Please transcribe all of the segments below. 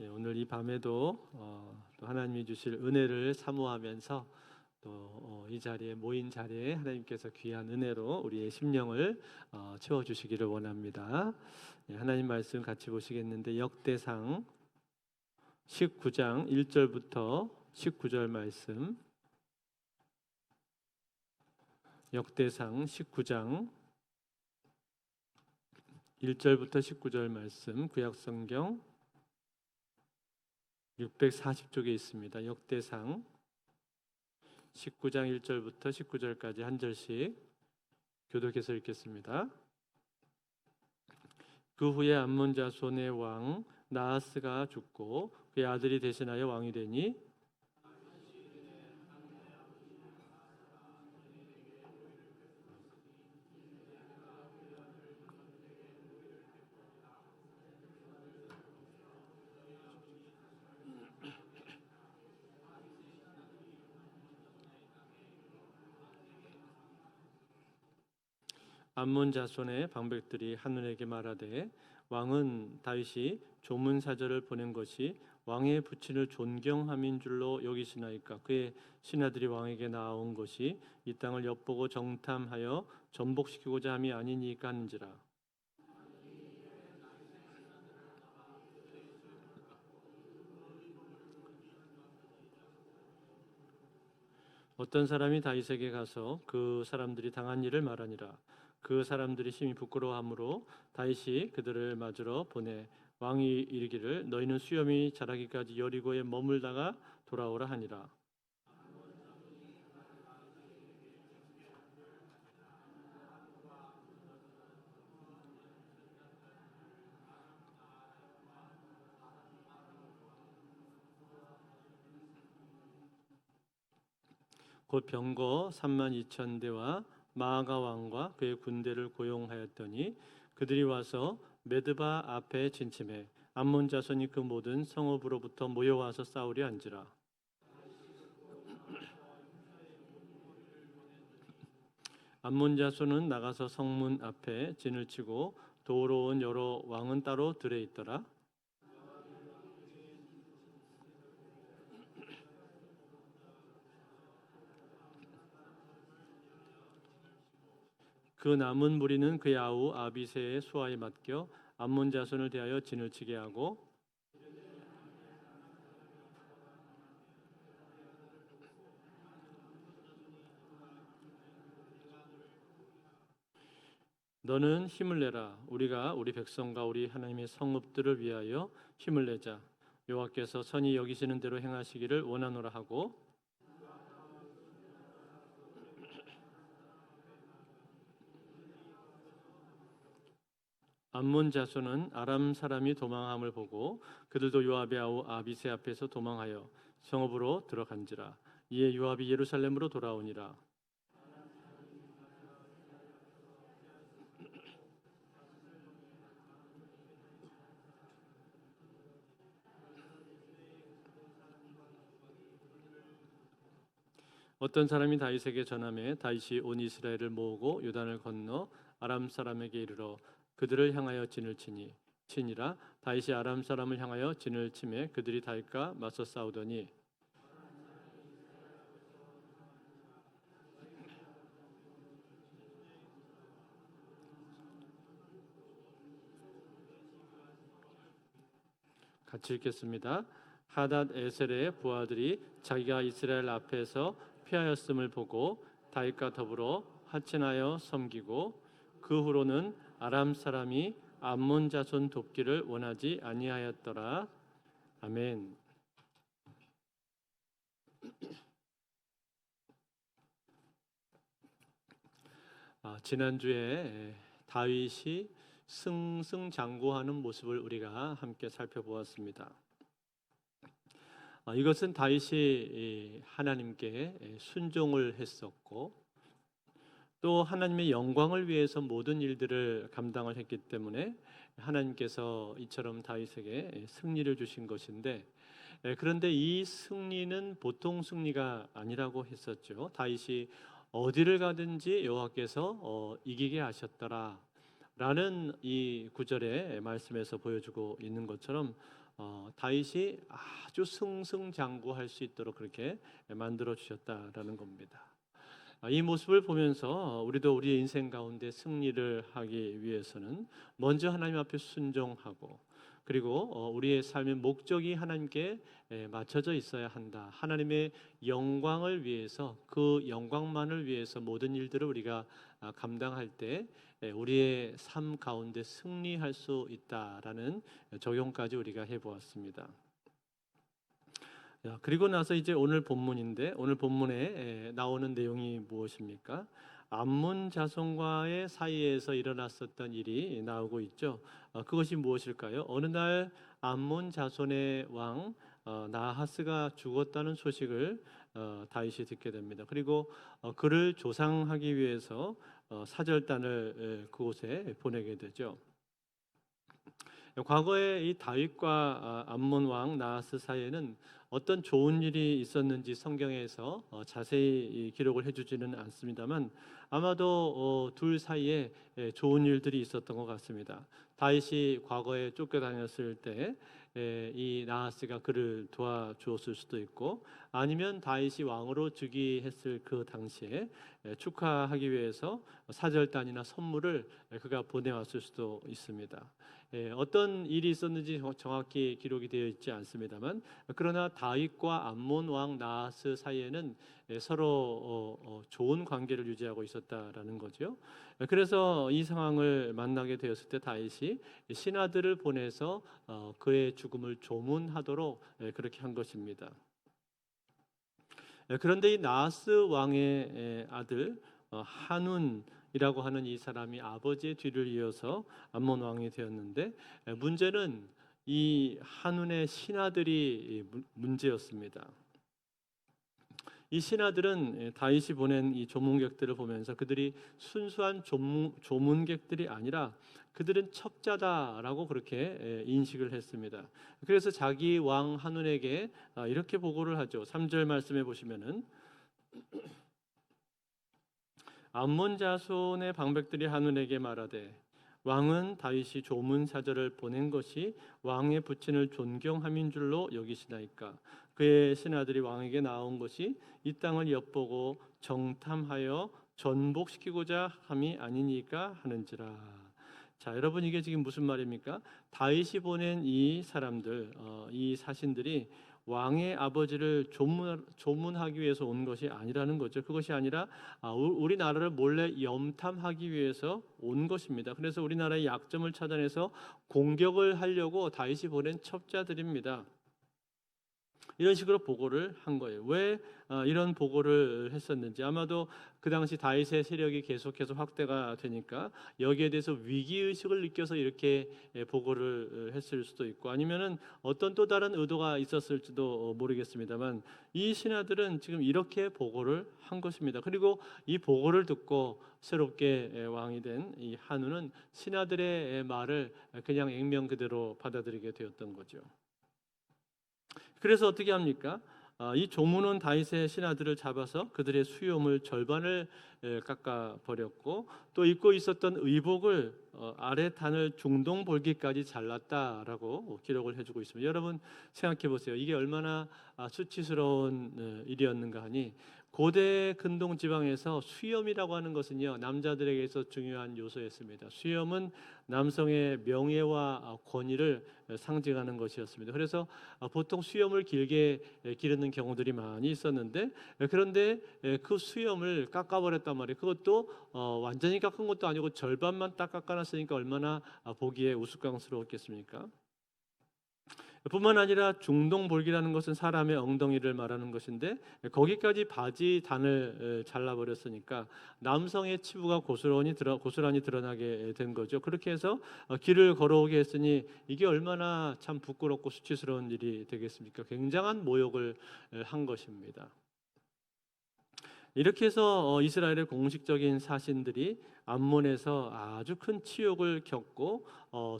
오늘 이 밤에도 또 하나님이 주실 은혜를 사모하면서 또 이 자리에 모인 자리에 하나님께서 귀한 은혜로 우리의 심령을 채워주시기를 원합니다. 하나님 말씀 같이 보시겠는데 역대상 19장 1절부터 19절 말씀, 역대상 19장 1절부터 19절 말씀, 구약성경 640쪽에 있습니다. 역대상 19장 1절부터 19절까지 한 절씩 교독해서 읽겠습니다. 그 후에 암몬 자손의 왕 나하스가 죽고 그의 아들이 대신하여 왕이 되니 암몬 자손의 방백들이 하늘에게 말하되 왕은 다윗이 조문 사절을 보낸 것이 왕의 부친을 존경함인 줄로 여기시나이까. 그의 신하들이 왕에게 나아온 것이 이 땅을 엿보고 정탐하여 전복시키고자 함이 아니니까 하는지라. 어떤 사람이 다윗에게 가서 그 사람들이 당한 일을 말하니라. 그 사람들이 심히 부끄러워하므로 다윗이 그들을 맞으러 보내 왕이 이르기를 너희는 수염이 자라기까지 여리고에 머물다가 돌아오라 하니라. 곧 병거 3만 2천 대와 마아가 왕과 그의 군대를 고용하였더니 그들이 와서 메드바 앞에 진침해 암몬 자손이 그 모든 성읍으로부터 모여와서 싸우려 한지라. 암몬 자손은 나가서 성문 앞에 진을 치고 도우러 온 여러 왕은 따로 들에 있더라. 그 남은 무리는 그의 아우 아비새의 수하에 맡겨 암몬 자손을 대하여 진을 치게 하고 너는 힘을 내라. 우리가 우리 백성과 우리 하나님의 성읍들을 위하여 힘을 내자. 여호와께서 선히 여기시는 대로 행하시기를 원하노라 하고 암몬 자손은 아람 사람이 도망함을 보고 그들도 요압의 아우 아비새 앞에서 도망하여 성읍으로 들어간지라. 이에 요압이 예루살렘으로 돌아오니라. 어떤 사람이 다윗에게 전하매 다윗이 온 이스라엘을 모으고 요단을 건너 아람 사람에게 이르러 그들을 향하여 진을 치니라. 다윗이 아람 사람을 향하여 진을 치매 그들이 다윗과 맞서 싸우더니 같이 읽겠습니다. 하닷 에셀의 부하들이 자기가 이스라엘 앞에서 피하였음을 보고 다윗과 더불어 하친하여 섬기고 그 후로는 아람 사람이 암몬 자손 돕기를 원하지 아니하였더라. 아멘. 지난주에 다윗이 승승장구하는 모습을 우리가 함께 살펴보았습니다. 이것은 다윗이 하나님께 순종을 했었고 또 하나님의 영광을 위해서 모든 일들을 감당을 했기 때문에 하나님께서 이처럼 다윗에게 승리를 주신 것인데 그런데 이 승리는 보통 승리가 아니라고 했었죠. 다윗이 어디를 가든지 여호와께서 이기게 하셨더라 라는 이 구절의 말씀에서 보여주고 있는 것처럼 다윗이 아주 승승장구할 수 있도록 그렇게 만들어 주셨다라는 겁니다. 이 모습을 보면서 우리도 우리의 인생 가운데 승리를 하기 위해서는 먼저 하나님 앞에 순종하고, 그리고 우리의 삶의 목적이 하나님께 맞춰져 있어야 한다. 하나님의 영광을 위해서, 그 영광만을 위해서 모든 일들을 우리가 감당할 때 우리의 삶 가운데 승리할 수 있다라는 적용까지 우리가 해보았습니다. 그리고 나서 이제 오늘 본문인데, 오늘 본문에 나오는 내용이 무엇입니까? 암몬 자손과의 사이에서 일어났었던 일이 나오고 있죠. 그것이 무엇일까요? 어느 날 암몬 자손의 왕 나하스가 죽었다는 소식을 다윗이 듣게 됩니다. 그리고 그를 조상하기 위해서 사절단을 그곳에 보내게 되죠. 과거에 이 다윗과 암몬 왕 나하스 사이에는 어떤 좋은 일이 있었는지 성경에서 자세히 기록을 해주지는 않습니다만, 아마도 둘 사이에 좋은 일들이 있었던 것 같습니다. 다윗이 과거에 쫓겨다녔을 때 이 나하스가 그를 도와주었을 수도 있고, 아니면 다윗이 왕으로 즉위했을 그 당시에 축하하기 위해서 사절단이나 선물을 그가 보내왔을 수도 있습니다. 어떤 일이 있었는지 정확히 기록이 되어 있지 않습니다만, 그러나 다윗과 암몬 왕 나하스 사이에는 서로 좋은 관계를 유지하고 있었다라는 거죠. 그래서 이 상황을 만나게 되었을 때 다윗이 신하들을 보내서 그의 죽음을 조문하도록 그렇게 한 것입니다. 그런데 이 나하스 왕의 아들 한운이라고 하는 이 사람이 아버지의 뒤를 이어서 암몬 왕이 되었는데, 문제는 이 한운의 신하들이 문제였습니다. 이 신하들은 다윗이 보낸 이 조문객들을 보면서 그들이 순수한 조문객들이 아니라 그들은 첩자다라고 그렇게 인식을 했습니다. 그래서 자기 왕 한운에게 이렇게 보고를 하죠. 3절 말씀해 보시면은, 암몬 자손의 방백들이 한운에게 말하되 왕은 다윗이 조문 사절을 보낸 것이 왕의 부친을 존경함인 줄로 여기시나이까. 그의 신하들이 왕에게 나온 것이 이 땅을 엿보고 정탐하여 전복시키고자 함이 아니니까 하는지라. 자, 여러분, 이게 지금 무슨 말입니까? 다윗이 보낸 이 사람들, 이 사신들이 왕의 아버지를 조문하기 위해서 온 것이 아니라는 거죠. 그것이 아니라 우리나라를 몰래 염탐하기 위해서 온 것입니다. 그래서 우리나라의 약점을 찾아내서 공격을 하려고 다윗이 보낸 첩자들입니다. 이런 식으로 보고를 한 거예요. 왜 이런 보고를 했었는지, 아마도 그 당시 다윗의 세력이 계속해서 확대가 되니까 여기에 대해서 위기의식을 느껴서 이렇게 보고를 했을 수도 있고, 아니면은 어떤 또 다른 의도가 있었을지도 모르겠습니다만, 이 신하들은 지금 이렇게 보고를 한 것입니다. 그리고 이 보고를 듣고 새롭게 왕이 된 이 한우는 신하들의 말을 그냥 액면 그대로 받아들이게 되었던 거죠. 그래서 어떻게 합니까? 이 조문은 다윗의 신하들을 잡아서 그들의 수염을 절반을 깎아 버렸고, 또 입고 있었던 의복을 아래 단을 중동 볼기까지 잘랐다라고 기록을 해주고 있습니다. 여러분 생각해 보세요. 이게 얼마나 수치스러운 일이었는가 하니, 고대 근동 지방에서 수염이라고 하는 것은요, 남자들에게서 중요한 요소였습니다. 수염은 남성의 명예와 권위를 상징하는 것이었습니다. 그래서 보통 수염을 길게 기르는 경우들이 많이 있었는데, 그런데 그 수염을 깎아버렸단 말이에요. 그것도 완전히 깎은 것도 아니고 절반만 딱 깎아놨으니까 얼마나 보기에 우스꽝스러웠겠습니까? 뿐만 아니라 중동볼기라는 것은 사람의 엉덩이를 말하는 것인데, 거기까지 바지 단을 잘라버렸으니까 남성의 치부가 고스란히 드러나게 된 거죠. 그렇게 해서 길을 걸어오게 했으니 이게 얼마나 참 부끄럽고 수치스러운 일이 되겠습니까? 굉장한 모욕을 한 것입니다. 이렇게 해서 이스라엘의 공식적인 사신들이 암몬에서 아주 큰 치욕을 겪고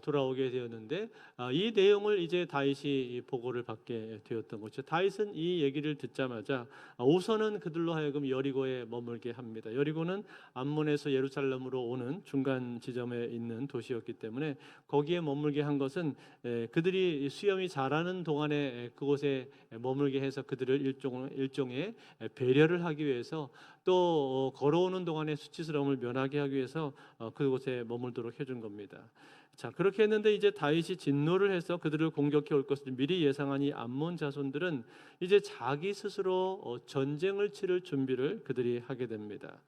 돌아오게 되었는데 이 내용을 이제 다윗이 보고를 받게 되었던 거죠. 다윗은 이 얘기를 듣자마자 우선은 그들로 하여금 여리고에 머물게 합니다. 여리고는 암몬에서 예루살렘으로 오는 중간 지점에 있는 도시였기 때문에 거기에 머물게 한 것은 그들이 수염이 자라는 동안에 그곳에 머물게 해서 그들을 일종의 배려를 하기 위해서 또 걸어오는 동안에 수치스러움을 면하게 하기 위해서 그곳에 머물도록 해준 겁니다. 자, 그렇게 했는데 이제 다윗이 진노를 해서 그들을 공격해 올 것을 미리 예상한 이 암몬 자손들은 이제 자기 스스로 전쟁을 치를 준비를 그들이 하게 됩니다.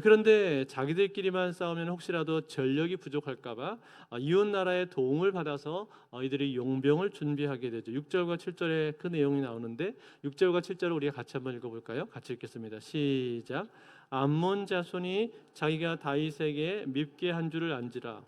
그런데 자기들끼리만 싸우면 혹시라도 전력이 부족할까봐 이웃 나라의 도움을 받아서 이들이 용병을 준비하게 되죠. 6절과 7절에 그 내용이 나오는데 6절과 7절을 우리가 같이 한번 읽어볼까요? 같이 읽겠습니다. 시작. 암몬 자손이 자기가 다윗에게 밉게 한 줄을 안지라.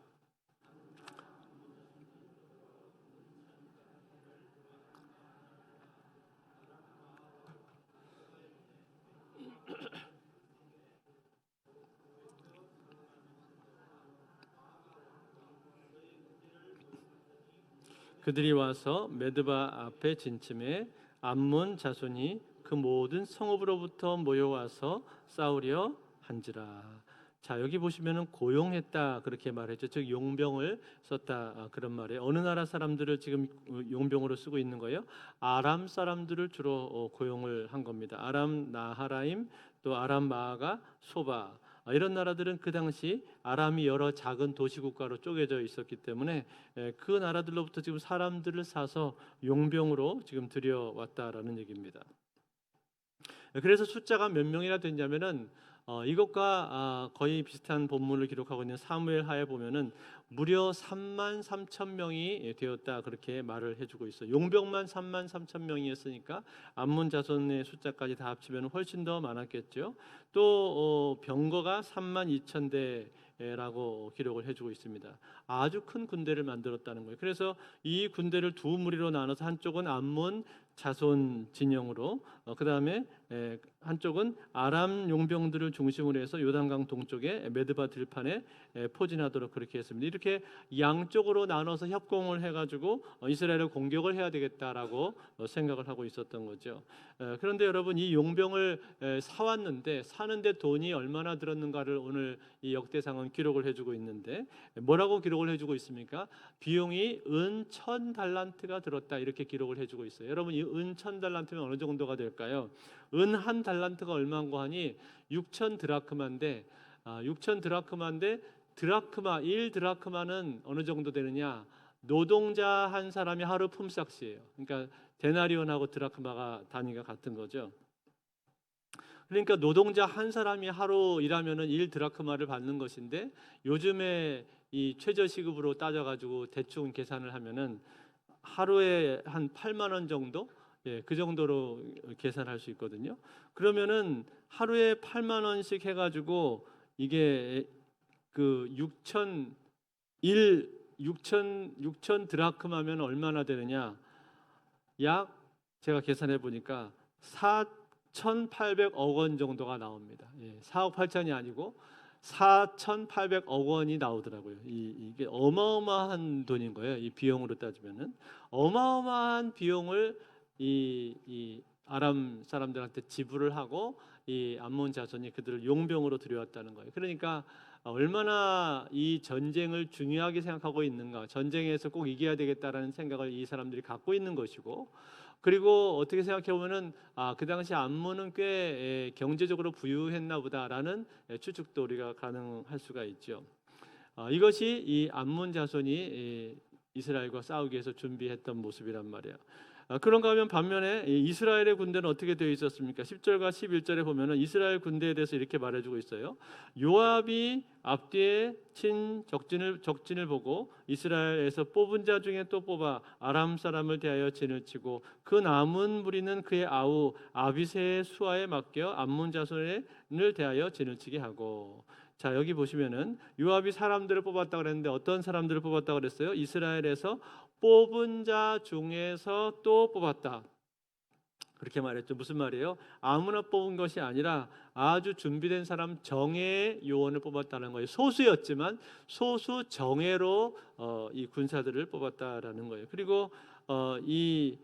그들이 와서 메드바 앞에 진침해 암몬 자손이 그 모든 성읍으로부터 모여와서 싸우려 한지라. 자, 여기 보시면은 고용했다 그렇게 말했죠. 즉 용병을 썼다 그런 말이에요. 어느 나라 사람들을 지금 용병으로 쓰고 있는 거예요? 아람 사람들을 주로 고용을 한 겁니다. 아람 나하라임, 또 아람 마아가 소바, 이런 나라들은 그 당시 아람이 여러 작은 도시 국가로 쪼개져 있었기 때문에 그 나라들로부터 지금 사람들을 사서 용병으로 지금 들여왔다라는 얘기입니다. 그래서 숫자가 몇 명이나 되냐면은 이것과 거의 비슷한 본문을 기록하고 있는 사무엘하에 보면은 무려 3만 3천 명이 되었다 그렇게 말을 해주고 있어요. 용병만 3만 3천 명이었으니까 암몬 자손의 숫자까지 다 합치면 훨씬 더 많았겠죠. 또 병거가 3만 2천 대라고 기록을 해주고 있습니다. 아주 큰 군대를 만들었다는 거예요. 그래서 이 군대를 두 무리로 나눠서 한쪽은 암몬 자손 진영으로 그 다음에 한쪽은 아람 용병들을 중심으로 해서 요단강 동쪽에 메드바 들판에 포진하도록 그렇게 했습니다. 이렇게 양쪽으로 나눠서 협공을 해가지고 이스라엘을 공격을 해야 되겠다라고 생각을 하고 있었던 거죠. 그런데 여러분 이 용병을 사왔는데 사는데 돈이 얼마나 들었는가를 오늘 이 역대상은 기록을 해주고 있는데 뭐라고 기록을 해주고 있습니까? 비용이 은 1,000달란트가 들었다 이렇게 기록을 해주고 있어요. 여러분 이 은 1,000달란트면 어느 정도가 될까요? 은 한 달란트가 얼마인고 하니 6천 드라크마인데 6천 드라크마인데 드라크마 1 드라크마는 어느 정도 되느냐? 노동자 한 사람이 하루 품삯이에요. 그러니까 데나리온하고 드라크마가 단위가 같은 거죠. 그러니까 노동자 한 사람이 하루 일하면은 1 드라크마를 받는 것인데 요즘에 이 최저 시급으로 따져가지고 대충 계산을 하면은 하루에 한 8만 원 정도, 그 정도로 계산할 수 있거든요. 그러면은 하루에 8만 원씩 해가지고 이게 그 6천 드라크마면 얼마나 되느냐? 약 제가 계산해 보니까 4,800억 원 정도가 나옵니다. 4억 8천이 아니고 4,800억 원이 나오더라고요. 이게 어마어마한 돈인 거예요. 이 비용으로 따지면은 어마어마한 비용을 이 아람 사람들한테 지불을 하고 이 암몬 자손이 그들을 용병으로 들여왔다는 거예요. 그러니까 얼마나 이 전쟁을 중요하게 생각하고 있는가, 전쟁에서 꼭 이겨야 되겠다라는 생각을 이 사람들이 갖고 있는 것이고, 그리고 어떻게 생각해 보면은 그 당시 암몬은 꽤 경제적으로 부유했나 보다라는 추측도 우리가 가능할 수가 있죠. 이것이 이 암몬 자손이 이스라엘과 싸우기 위해서 준비했던 모습이란 말이에요. 그런가 하면 반면에 이스라엘의 군대는 어떻게 되어 있었습니까? 10절과 11절에 보면은 이스라엘 군대에 대해서 이렇게 말해주고 있어요. 요압이 앞뒤에 친 적진을 보고 이스라엘에서 뽑은 자 중에 또 뽑아 아람 사람을 대하여 진을 치고 그 남은 무리는 그의 아우 아비새의 수하에 맡겨 암몬 자손을 대하여 진을 치게 하고. 자, 여기 보시면은 요압이 사람들을 뽑았다 그랬는데 어떤 사람들을 뽑았다 그랬어요? 이스라엘에서 뽑은 자 중에서 또 뽑았다. 그렇게 말했죠. 무슨 말이에요? 아무나 뽑은 것이 아니라 아주 준비된 사람 정예의 요원을 뽑았다는 거예요. 소수였지만 소수 정예로 이 군사들을 뽑았다라는 거예요. 그리고 이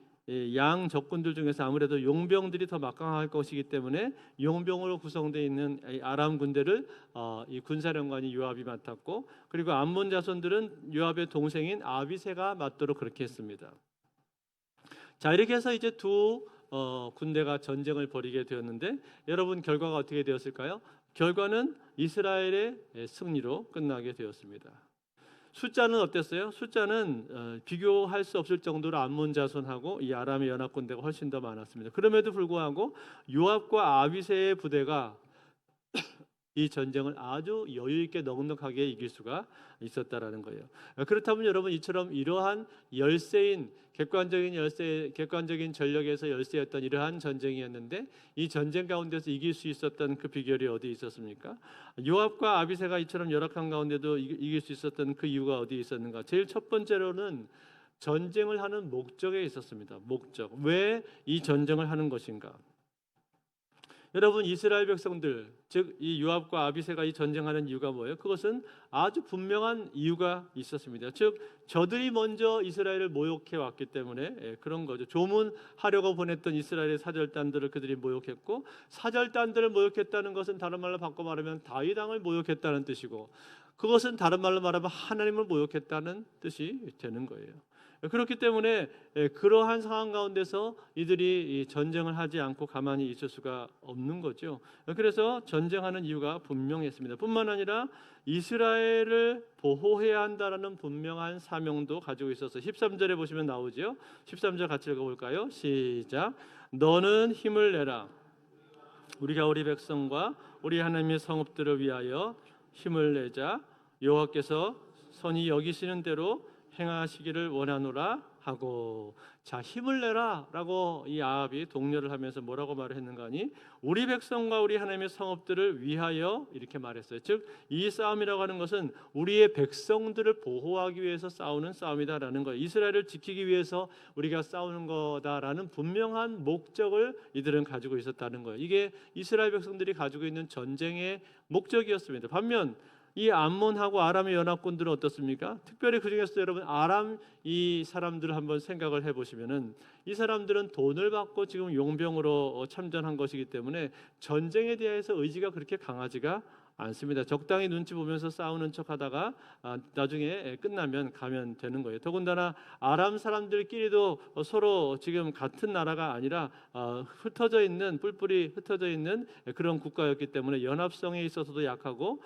양 적군들 중에서 아무래도 용병들이 더 막강할 것이기 때문에 용병으로 구성되어 있는 이 아람 군대를 이 군사령관이 요압이 맡았고, 그리고 암몬 자손들은 요압의 동생인 아비새가 맡도록 그렇게 했습니다. 자, 이렇게 해서 이제 두 군대가 전쟁을 벌이게 되었는데, 여러분 결과가 어떻게 되었을까요? 결과는 이스라엘의 승리로 끝나게 되었습니다. 숫자는 어땠어요? 숫자는 비교할 수 없을 정도로 암몬 자손하고 이 아람의 연합 군대가 훨씬 더 많았습니다. 그럼에도 불구하고 요압과 아비새의 부대가 이 전쟁을 아주 여유 있게 넉넉하게 이길 수가 있었다라는 거예요. 그렇다면 여러분, 이처럼 이러한 열세인 객관적인 전력에서 열세였던 이러한 전쟁이었는데, 이 전쟁 가운데서 이길 수 있었던 그 비결이 어디 있었습니까? 요압과 아비새가 이처럼 열악한 가운데도 이길 수 있었던 그 이유가 어디 있었는가? 제일 첫 번째로는 전쟁을 하는 목적에 있었습니다. 목적. 왜 이 전쟁을 하는 것인가? 여러분, 이스라엘 백성들, 즉 이 요압과 아비새가 이 전쟁하는 이유가 뭐예요? 그것은 아주 분명한 이유가 있었습니다. 즉 저들이 먼저 이스라엘을 모욕해 왔기 때문에 그런 거죠. 조문하려고 보냈던 이스라엘의 사절단들을 그들이 모욕했고, 사절단들을 모욕했다는 것은 다른 말로 바꿔 말하면 다윗 왕을 모욕했다는 뜻이고, 그것은 다른 말로 말하면 하나님을 모욕했다는 뜻이 되는 거예요. 그렇기 때문에 그러한 상황 가운데서 이들이 전쟁을 하지 않고 가만히 있을 수가 없는 거죠. 그래서 전쟁하는 이유가 분명했습니다. 뿐만 아니라 이스라엘을 보호해야 한다라는 분명한 사명도 가지고 있어서 13절에 보시면 나오죠. 13절 같이 읽어볼까요? 시작. 너는 힘을 내라. 우리가 우리 백성과 우리 하나님의 성읍들을 위하여 힘을 내자. 여호와께서 선히 여기시는 대로 행하시기를 원하노라 하고, 자, 힘을 내라라고 이 아합이 독려를 하면서 뭐라고 말을 했는가 하니, 우리 백성과 우리 하나님의 성읍들을 위하여 이렇게 말했어요. 즉 이 싸움이라고 하는 것은 우리의 백성들을 보호하기 위해서 싸우는 싸움이다라는 거예요. 이스라엘을 지키기 위해서 우리가 싸우는 거다라는 분명한 목적을 이들은 가지고 있었다는 거예요. 이게 이스라엘 백성들이 가지고 있는 전쟁의 목적이었습니다. 반면 이 암몬하고 아람의 연합군들은 어떻습니까? 특별히 그 중에서 여러분 아람 이 사람들을 한번 생각을 해보시면은, 이 사람들은 돈을 받고 지금 용병으로 참전한 것이기 때문에 전쟁에 대해서 의지가 그렇게 강하지가 않습니다. 적당히 눈치 보면서 싸우는 척하다가 나중에 끝나면 가면 되는 거예요. 더군다나 아람 사람들끼리도 서로 지금 같은 나라가 아니라 흩어져 있는, 뿔뿔이 흩어져 있는 그런 국가였기 때문에 연합성에 있어서도 약하고,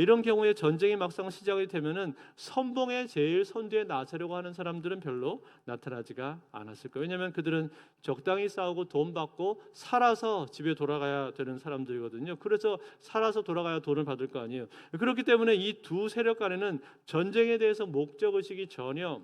이런 경우에 전쟁이 막상 시작이 되면은 선봉에 제일 선두에 나서려고 하는 사람들은 별로 나타나지가 않았을 거예요. 왜냐하면 그들은 적당히 싸우고 돈 받고 살아서 집에 돌아가야 되는 사람들이거든요. 그래서 살아서 돌아가야 돈을 받을 거 아니에요. 그렇기 때문에 이 두 세력 간에는 전쟁에 대해서 목적의식이 전혀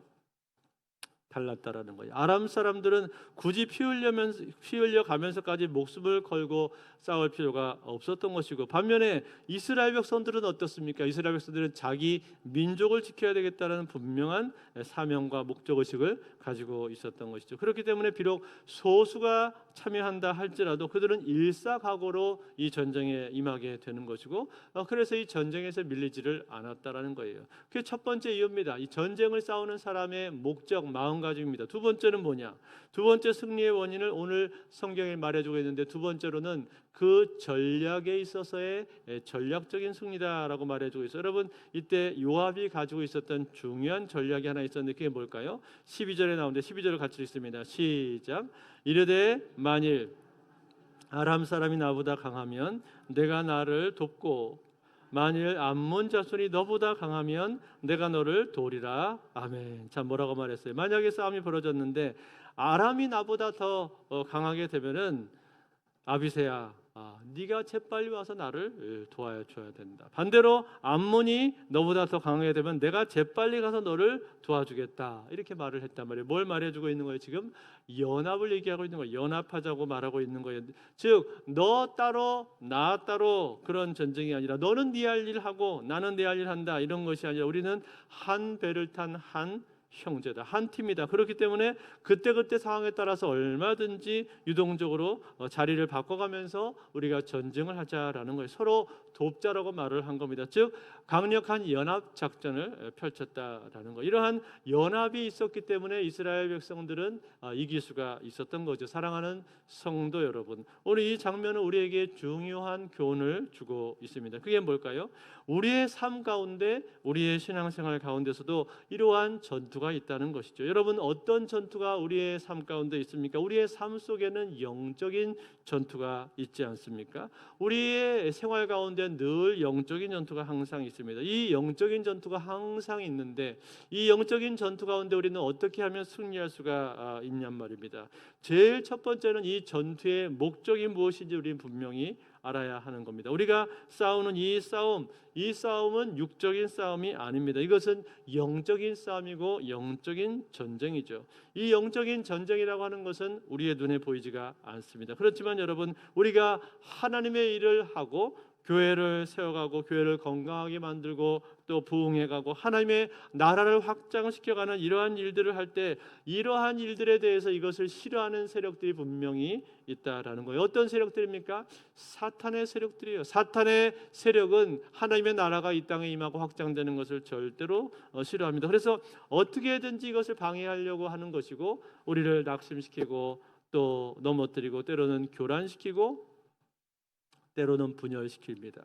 달랐다라는 거예요. 아람 사람들은 굳이 피 흘려 가면서까지 목숨을 걸고 싸울 필요가 없었던 것이고, 반면에 이스라엘 백성들은 어떻습니까? 이스라엘 백성들은 자기 민족을 지켜야 되겠다는 분명한 사명과 목적의식을 가지고 있었던 것이죠. 그렇기 때문에 비록 소수가 참여한다 할지라도 그들은 일사각오로 이 전쟁에 임하게 되는 것이고, 그래서 이 전쟁에서 밀리지를 않았다라는 거예요. 그게 첫 번째 이유입니다. 이 전쟁을 싸우는 사람의 목적, 마음가짐입니다. 두 번째는 뭐냐? 두 번째 승리의 원인을 오늘 성경에 말해주고 있는데, 두 번째로는 그 전략에 있어서의 전략적인 승리다라고 말해주고 있어요. 여러분, 이때 요압이 가지고 있었던 중요한 전략이 하나 있었는데 그게 뭘까요? 12절에 나오는데 12절을 같이 읽습니다. 시작. 이르되 만일 아람 사람이 나보다 강하면 내가 나를 돕고, 만일 암몬 자손이 너보다 강하면 내가 너를 도우리라. 아멘. 자, 뭐라고 말했어요? 만약에 싸움이 벌어졌는데 아람이 나보다 더 강하게 되면은 아비새야, 네가 재빨리 와서 나를 도와줘야 된다. 반대로 암몬이 너보다 더 강하게 되면 내가 재빨리 가서 너를 도와주겠다. 이렇게 말을 했단 말이에요. 뭘 말해주고 있는 거예요? 지금 연합을 얘기하고 있는 거예요. 연합하자고 말하고 있는 거예요. 즉 너 따로 나 따로 그런 전쟁이 아니라, 너는 네 할 일 하고 나는 내 할 일 한다, 이런 것이 아니라 우리는 한 배를 탄 한 형제다, 한 팀이다. 그렇기 때문에 그때그때 상황에 따라서 얼마든지 유동적으로 자리를 바꿔가면서 우리가 전쟁을 하자라는 거예요. 서로 돕자라고 말을 한 겁니다. 즉 강력한 연합 작전을 펼쳤다라는 거. 이러한 연합이 있었기 때문에 이스라엘 백성들은 이길 수가 있었던 거죠. 사랑하는 성도 여러분, 오늘 이 장면은 우리에게 중요한 교훈을 주고 있습니다. 그게 뭘까요? 우리의 삶 가운데, 우리의 신앙생활 가운데서도 이러한 전투가 있다는 것이죠. 여러분, 어떤 전투가 우리의 삶 가운데 있습니까? 우리의 삶 속에는 영적인 전투가 있지 않습니까? 우리의 생활 가운데 늘 영적인 전투가 항상 있습니다. 이 영적인 전투가 항상 있는데 이 영적인 전투 가운데 우리는 어떻게 하면 승리할 수가 있냔 말입니다. 제일 첫 번째는 이 전투의 목적이 무엇인지 우리는 분명히 알아야 하는 겁니다. 우리가 싸우는 이 싸움은 육적인 싸움이 아닙니다. 이것은 영적인 싸움이고 영적인 전쟁이죠. 이 영적인 전쟁이라고 하는 것은 우리의 눈에 보이지가 않습니다. 그렇지만 여러분, 우리가 하나님의 일을 하고 교회를 세워가고 교회를 건강하게 만들고 또 부흥해가고 하나님의 나라를 확장시켜가는 이러한 일들을 할 때 이러한 일들에 대해서 이것을 싫어하는 세력들이 분명히 있다라는 거예요. 어떤 세력들입니까? 사탄의 세력들이에요. 사탄의 세력은 하나님의 나라가 이 땅에 임하고 확장되는 것을 절대로 싫어합니다. 그래서 어떻게든지 이것을 방해하려고 하는 것이고 우리를 낙심시키고 또 넘어뜨리고 때로는 교란시키고 때로는 분열시킵니다.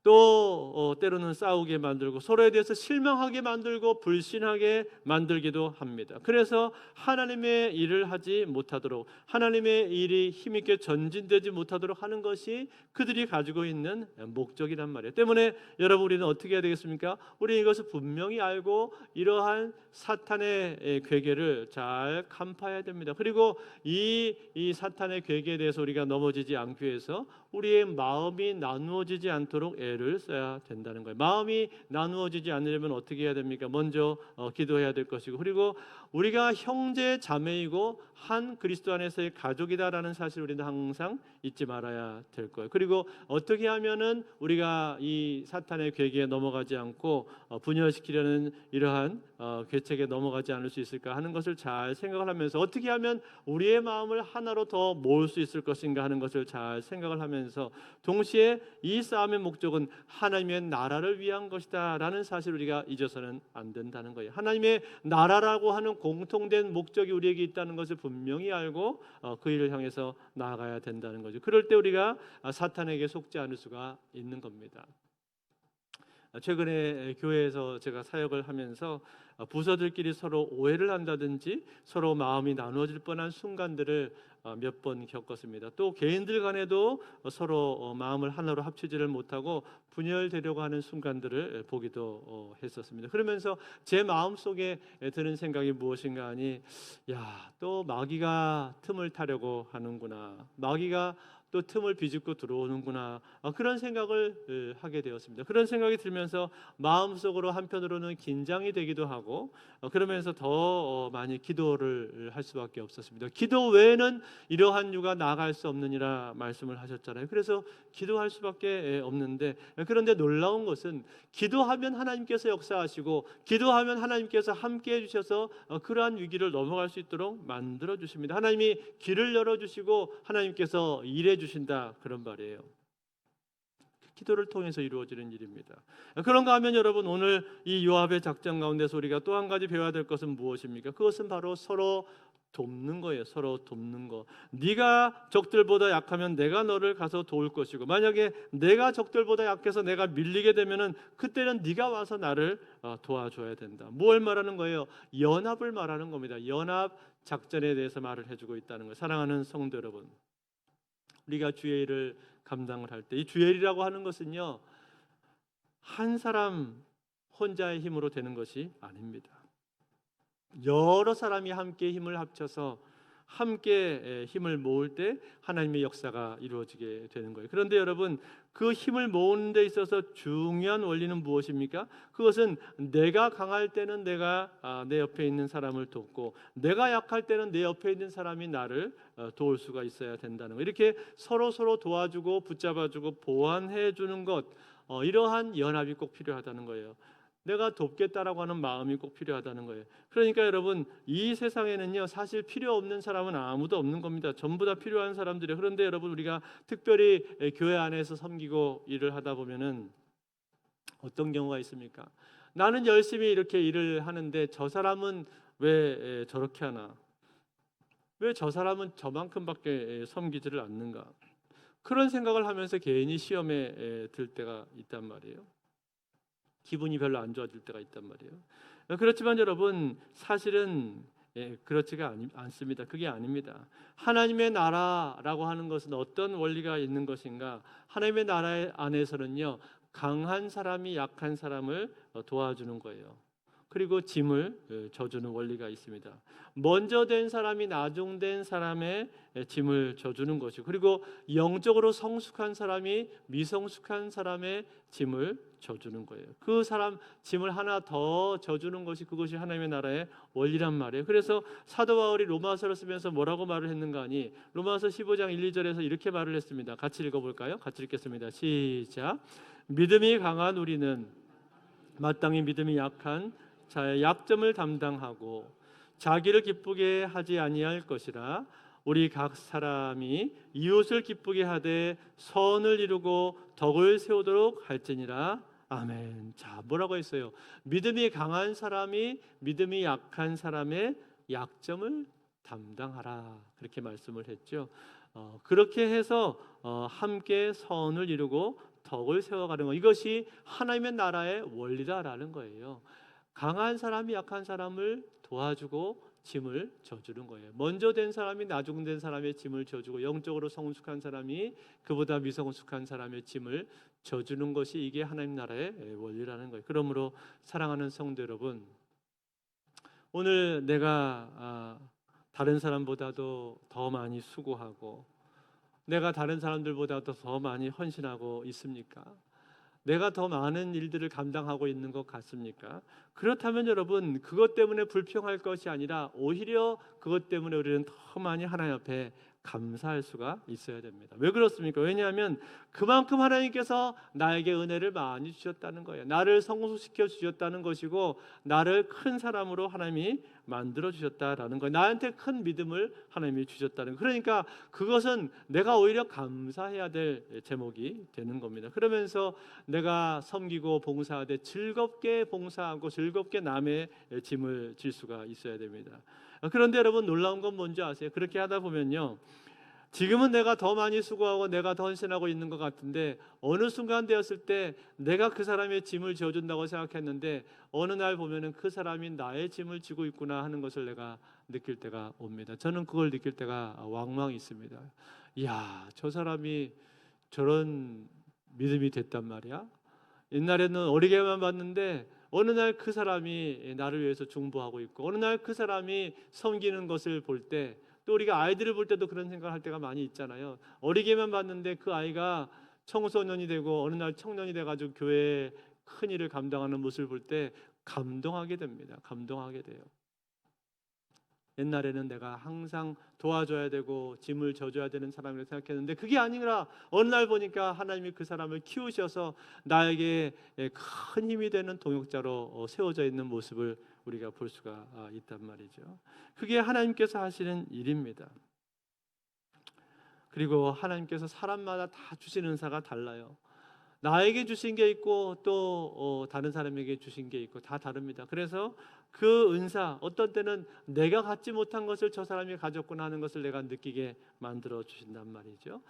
또 때로는 싸우게 만들고 서로에 대해서 실망하게 만들고 불신하게 만들기도 합니다. 그래서 하나님의 일을 하지 못하도록, 하나님의 일이 힘있게 전진되지 못하도록 하는 것이 그들이 가지고 있는 목적이란 말이에요. 때문에 여러분, 우리는 어떻게 해야 되겠습니까? 우리는 이것을 분명히 알고 이러한 사탄의 괴계를 잘 간파해야 됩니다. 그리고 이 사탄의 괴계에 대해서 우리가 넘어지지 않기 위해서 우리의 마음이 나누어지지 않도록 애를 써야 된다는 거예요. 마음이 나누어지지 않으려면 어떻게 해야 됩니까? 먼저 기도해야 될 것이고, 그리고 우리가 형제 자매이고 한 그리스도 안에서의 가족이다라는 사실 우리는 항상 잊지 말아야 될 거예요. 그리고 어떻게 하면은 우리가 이 사탄의 괴계에 넘어가지 않고 분열시키려는 이러한 괴책에 넘어가지 않을 수 있을까 하는 것을 잘 생각을 하면서 어떻게 하면 우리의 마음을 하나로 더 모을 수 있을 것인가 하는 것을 잘 생각을 하면서 동시에 이 싸움의 목적은 하나님의 나라를 위한 것이다 라는 사실을 우리가 잊어서는 안 된다는 거예요. 하나님의 나라라고 하는 공통된 목적이 우리에게 있다는 것을 분명히 알고 그 일을 향해서 나아가야 된다는 거죠. 그럴 때 우리가 사탄에게 속지 않을 수가 있는 겁니다. 최근에 교회에서 제가 사역을 하면서 부서들끼리 서로 오해를 한다든지 서로 마음이 나누어질 뻔한 순간들을 몇 번 겪었습니다. 또 개인들 간에도 서로 마음을 하나로 합치지를 못하고 분열되려고 하는 순간들을 보기도 했었습니다. 그러면서 제 마음속에 드는 생각이 무엇인가 하니, 또 마귀가 틈을 타려고 하는구나, 마귀가 또 틈을 비집고 들어오는구나, 그런 생각을 하게 되었습니다. 그런 생각이 들면서 마음속으로 한편으로는 긴장이 되기도 하고 그러면서 더 많이 기도를 할 수밖에 없었습니다. 기도 외에는 이러한 유가 나아갈 수 없느니라 말씀을 하셨잖아요. 그래서 기도할 수밖에 없는데, 그런데 놀라운 것은 기도하면 하나님께서 역사하시고 기도하면 하나님께서 함께해 주셔서 그러한 위기를 넘어갈 수 있도록 만들어 주십니다. 하나님이 길을 열어주시고 하나님께서 일해 주신다, 그런 말이에요. 기도를 통해서 이루어지는 일입니다. 그런가 하면 여러분, 오늘 이 요압의 작전 가운데서 우리가 또 한 가지 배워야 될 것은 무엇입니까? 그것은 바로 서로 돕는 거예요. 서로 돕는 거. 네가 적들보다 약하면 내가 너를 가서 도울 것이고, 만약에 내가 적들보다 약해서 내가 밀리게 되면은 그때는 네가 와서 나를 도와줘야 된다. 뭘 말하는 거예요? 연합을 말하는 겁니다. 연합 작전에 대해서 말을 해주고 있다는 거예요. 사랑하는 성도 여러분, 우리가 주의 일을 감당을 할 때 이 주의 일이라고 하는 것은요, 한 사람 혼자의 힘으로 되는 것이 아닙니다. 여러 사람이 함께 힘을 합쳐서 함께 힘을 모을 때 하나님의 역사가 이루어지게 되는 거예요. 그런데 여러분, 그 힘을 모으는 데 있어서 중요한 원리는 무엇입니까? 그것은 내가 강할 때는 내가 내 옆에 있는 사람을 돕고, 내가 약할 때는 내 옆에 있는 사람이 나를 도울 수가 있어야 된다는 거예요. 이렇게 서로 도와주고 붙잡아주고 보완해 주는 것, 이러한 연합이 꼭 필요하다는 거예요. 내가 돕겠다라고 하는 마음이 꼭 필요하다는 거예요. 그러니까 여러분, 이 세상에는요 사실 필요 없는 사람은 아무도 없는 겁니다. 전부 다 필요한 사람들이에요. 그런데 여러분, 우리가 특별히 교회 안에서 섬기고 일을 하다 보면은 어떤 경우가 있습니까? 나는 열심히 이렇게 일을 하는데 저 사람은 왜 저렇게 하나? 왜 저 사람은 저만큼밖에 섬기지를 않는가? 그런 생각을 하면서 괜히 시험에 들 때가 있단 말이에요. 기분이 별로 안 좋아질 때가 있단 말이에요. 그렇지만 여러분, 사실은 그렇지가 않습니다. 그게 아닙니다. 하나님의 나라라고 하는 것은 어떤 원리가 있는 것인가? 하나님의 나라 안에서는요, 강한 사람이 약한 사람을 도와주는 거예요. 그리고 짐을 져주는 원리가 있습니다. 먼저 된 사람이 나중된 사람의 짐을 져주는 것이고, 그리고 영적으로 성숙한 사람이 미성숙한 사람의 짐을 져주는 거예요. 그 사람 짐을 하나 더 져주는 것이, 그것이 하나님의 나라의 원리란 말이에요. 그래서 사도 바울이 로마서를 쓰면서 뭐라고 말을 했는가 하니, 로마서 15장 1, 2절에서 이렇게 말을 했습니다. 같이 읽어볼까요? 같이 읽겠습니다. 시작. 믿음이 강한 우리는 마땅히 믿음이 약한 자의 약점을 담당하고 자기를 기쁘게 하지 아니할 것이라. 우리 각 사람이 이웃을 기쁘게 하되 선을 이루고 덕을 세우도록 할지니라. 아멘. 자, 뭐라고 했어요? 믿음이 강한 사람이 믿음이 약한 사람의 약점을 담당하라, 그렇게 말씀을 했죠. 그렇게 해서 함께 선을 이루고 덕을 세워가는 것, 이것이 하나님의 나라의 원리다라는 거예요. 강한 사람이 약한 사람을 도와주고 짐을 져주는 거예요. 먼저 된 사람이 나중된 사람의 짐을 져주고, 영적으로 성숙한 사람이 그보다 미성숙한 사람의 짐을 져주는 것이, 이게 하나님 나라의 원리라는 거예요. 그러므로 사랑하는 성도 여러분, 오늘 내가 다른 사람보다도 더 많이 수고하고 내가 다른 사람들보다도 더 많이 헌신하고 있습니까? 내가 더 많은 일들을 감당하고 있는 것 같습니까? 그렇다면 여러분, 그것 때문에 불평할 것이 아니라 오히려 그것 때문에 우리는 더 많이 하나님 앞에 감사할 수가 있어야 됩니다. 왜 그렇습니까? 왜냐하면 그만큼 하나님께서 나에게 은혜를 많이 주셨다는 거예요. 나를 성숙시켜 주셨다는 것이고, 나를 큰 사람으로 하나님이 만들어 주셨다라는 거예요. 나한테 큰 믿음을 하나님이 주셨다는 거예요. 그러니까 그것은 내가 오히려 감사해야 될 제목이 되는 겁니다. 그러면서 내가 섬기고 봉사하되 즐겁게 봉사하고 즐겁게 남의 짐을 질 수가 있어야 됩니다. 그런데 여러분, 놀라운 건 뭔지 아세요? 그렇게 하다 보면요, 지금은 내가 더 많이 수고하고 내가 더 헌신하고 있는 것 같은데, 어느 순간 되었을 때 내가 그 사람의 짐을 져준다고 생각했는데 어느 날 보면은 그 사람이 나의 짐을 지고 있구나 하는 것을 내가 느낄 때가 옵니다. 저는 그걸 느낄 때가 왕왕 있습니다. 이야, 저 사람이 저런 믿음이 됐단 말이야. 옛날에는 어리게만 봤는데 어느 날 그 사람이 나를 위해서 중보하고 있고, 어느 날 그 사람이 섬기는 것을 볼 때, 또 우리가 아이들을 볼 때도 그런 생각을 할 때가 많이 있잖아요. 어리게만 봤는데 그 아이가 청소년이 되고 어느 날 청년이 돼가지고 교회에 큰 일을 감당하는 모습을 볼 때 감동하게 됩니다. 감동하게 돼요. 옛날에는 내가 항상 도와줘야 되고 짐을 져줘야 되는 사람이라고 생각했는데, 그게 아니라 어느 날 보니까 하나님이 그 사람을 키우셔서 나에게 큰 힘이 되는 동역자로 세워져 있는 모습을 우리가 볼 수가 있단 말이죠. 그게 하나님께서 하시는 일입니다. 그리고 하나님께서 사람마다 다 주시는 은사가 달라요. 나에게 주신 게 있고 또 다른 사람에게 주신 게 있고 다 다릅니다. 그래서 그 은사, 어떤 때는 내가 갖지 못한 것을 저 사람이 가졌구나 하는 것을 내가 느끼게 만들어 주신단 말이죠.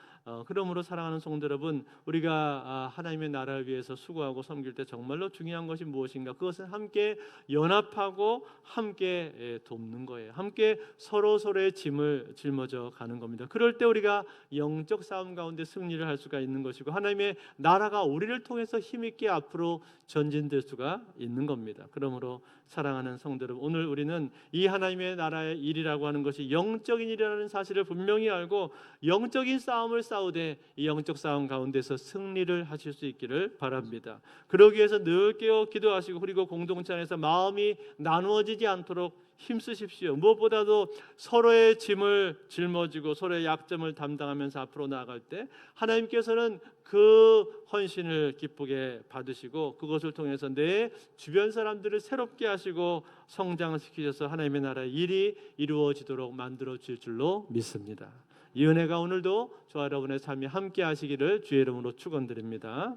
그러므로 사랑하는 성도 여러분, 우리가 하나님의 나라를 위해서 수고하고 섬길 때 정말로 중요한 것이 무엇인가? 그것은 함께 연합하고 함께 돕는 거예요. 함께 서로의 짐을 짊어져 가는 겁니다. 그럴 때 우리가 영적 싸움 가운데 승리를 할 수가 있는 것이고, 하나님의 나라가 우리를 통해서 힘있게 앞으로 전진될 수가 있는 겁니다. 그러므로 사랑하는 성도 여러분, 오늘 우리는 이 하나님의 나라의 일이라고 하는 것이 영적인 일이라는 사실을 분명히 알고 영적인 싸움을 싸우되 이 영적 싸움 가운데서 승리를 하실 수 있기를 바랍니다. 그러기 위해서 늘 깨어 기도하시고, 그리고 공동체 안에서 마음이 나누어지지 않도록 힘쓰십시오. 무엇보다도 서로의 짐을 짊어지고 서로의 약점을 담당하면서 앞으로 나아갈 때 하나님께서는 그 헌신을 기쁘게 받으시고 그것을 통해서 내 주변 사람들을 새롭게 하시고 성장시키셔서 하나님의 나라의 일이 이루어지도록 만들어 주실 줄로 믿습니다. 이 은혜가 오늘도 저와 여러분의 삶이 함께 하시기를 주의 이름으로 축원드립니다.